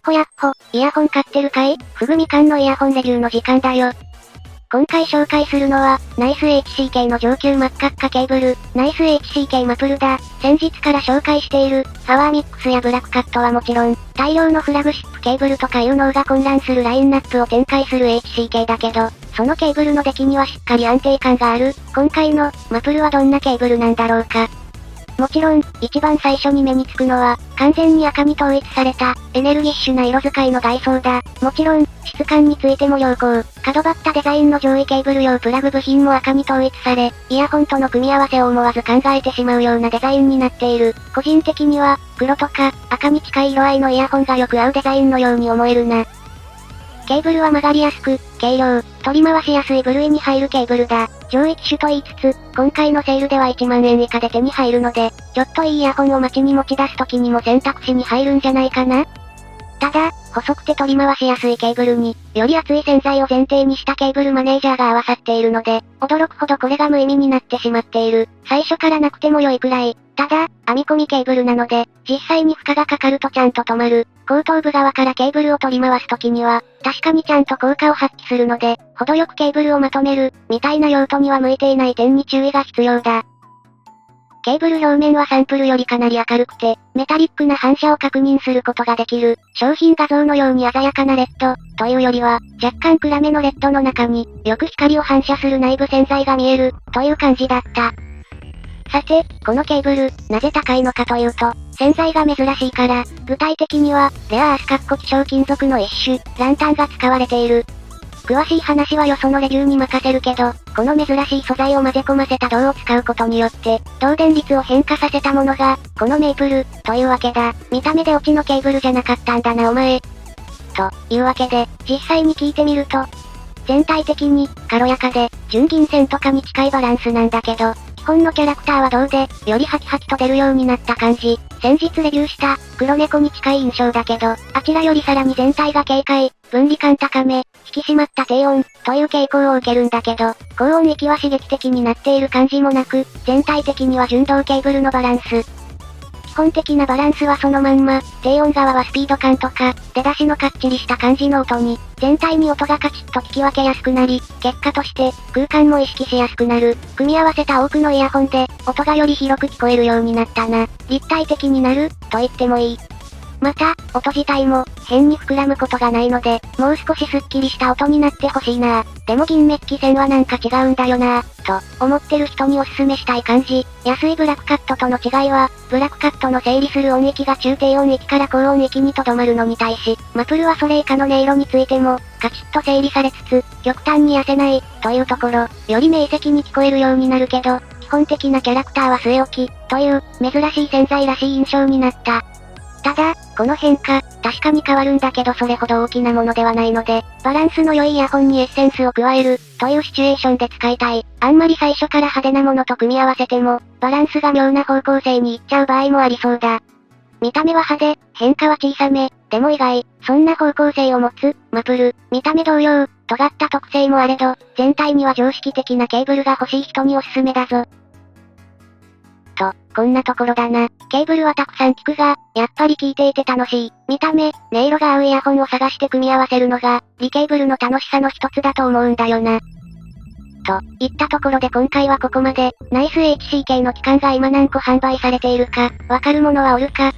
ほやっほ、イヤホン買ってるかい？ふぐみかんのイヤホンレビューの時間だよ。今回紹介するのは、ナイス HCK の上級真っ赤っかケーブル、ナイス HCK マプルだ。先日から紹介している、パワーミックスやブラックカットはもちろん、大量のフラグシップケーブルとかいう脳が混乱するラインナップを展開する HCK だけど、そのケーブルの出来にはしっかり安定感がある。今回の、マプルはどんなケーブルなんだろうか。もちろん、一番最初に目につくのは、完全に赤に統一された、エネルギッシュな色使いの外装だ。もちろん、質感についても良好。角張ったデザインの上位ケーブル用プラグ部品も赤に統一され、イヤホンとの組み合わせを思わず考えてしまうようなデザインになっている。個人的には、黒とか、赤に近い色合いのイヤホンがよく合うデザインのように思えるな。ケーブルは曲がりやすく、軽量、取り回しやすい部類に入るケーブルだ。上位機種と言いつつ、今回のセールでは1万円以下で手に入るので、ちょっといいイヤホンを街に持ち出す時にも選択肢に入るんじゃないかな。ただ、細くて取り回しやすいケーブルに、より厚い洗剤を前提にしたケーブルマネージャーが合わさっているので、驚くほどこれが無意味になってしまっている。最初からなくても良いくらい。ただ、編み込みケーブルなので、実際に負荷がかかるとちゃんと止まる。後頭部側からケーブルを取り回す時には、確かにちゃんと効果を発揮するので、程よくケーブルをまとめる、みたいな用途には向いていない点に注意が必要だ。ケーブル表面はサンプルよりかなり明るくて、メタリックな反射を確認することができる。商品画像のように鮮やかなレッド、というよりは、若干暗めのレッドの中に、よく光を反射する内部洗剤が見える、という感じだった。さて、このケーブル、なぜ高いのかというと、洗剤が珍しいから、具体的には、レアアース希少金属の一種、ランタンが使われている。詳しい話はよそのレビューに任せるけど、この珍しい素材を混ぜ込ませた銅を使うことによって、導電率を変化させたものが、このメープル、というわけだ。見た目でオチのケーブルじゃなかったんだなお前。というわけで、実際に聞いてみると、全体的に、軽やかで、純銀線とかに近いバランスなんだけど、基本のキャラクターは銅で、よりハキハキと出るようになった感じ。先日レビューした、黒猫に近い印象だけど、あちらよりさらに全体が軽快、分離感高め、引き締まった低音、という傾向を受けるんだけど、高音域は刺激的になっている感じもなく、全体的には純銅ケーブルのバランス。基本的なバランスはそのまんま、低音側はスピード感とか、出だしのかっちりした感じの音に、全体に音がカチッと聞き分けやすくなり、結果として、空間も意識しやすくなる。組み合わせた多くのイヤホンで、音がより広く聞こえるようになったな。立体的になる、と言ってもいい。また、音自体も、変に膨らむことがないので、もう少しスッキリした音になってほしいな。でも銀メッキ線はなんか違うんだよなと、思ってる人におすすめしたい感じ。安いブラックカットとの違いは、ブラックカットの整理する音域が中低音域から高音域にとどまるのに対し、マプルはそれ以下の音色についても、カチッと整理されつつ、極端に痩せない、というところ、より明晰に聞こえるようになるけど、基本的なキャラクターは据え置き、という、珍しい洗剤らしい印象になった。ただ、この変化、確かに変わるんだけどそれほど大きなものではないので、バランスの良いイヤホンにエッセンスを加える、というシチュエーションで使いたい。あんまり最初から派手なものと組み合わせても、バランスが妙な方向性にいっちゃう場合もありそうだ。見た目は派手、変化は小さめ、でも意外、そんな方向性を持つ、マプル、見た目同様、尖った特性もあれど、全体には常識的なケーブルが欲しい人におすすめだぞ。と、こんなところだな。ケーブルはたくさん聞くが、やっぱり聞いていて楽しい。見た目、音色が合うイヤホンを探して組み合わせるのが、リケーブルの楽しさの一つだと思うんだよな。といったところで今回はここまで。ナイス HCK の機関が今何個販売されているか、わかる者はおるか、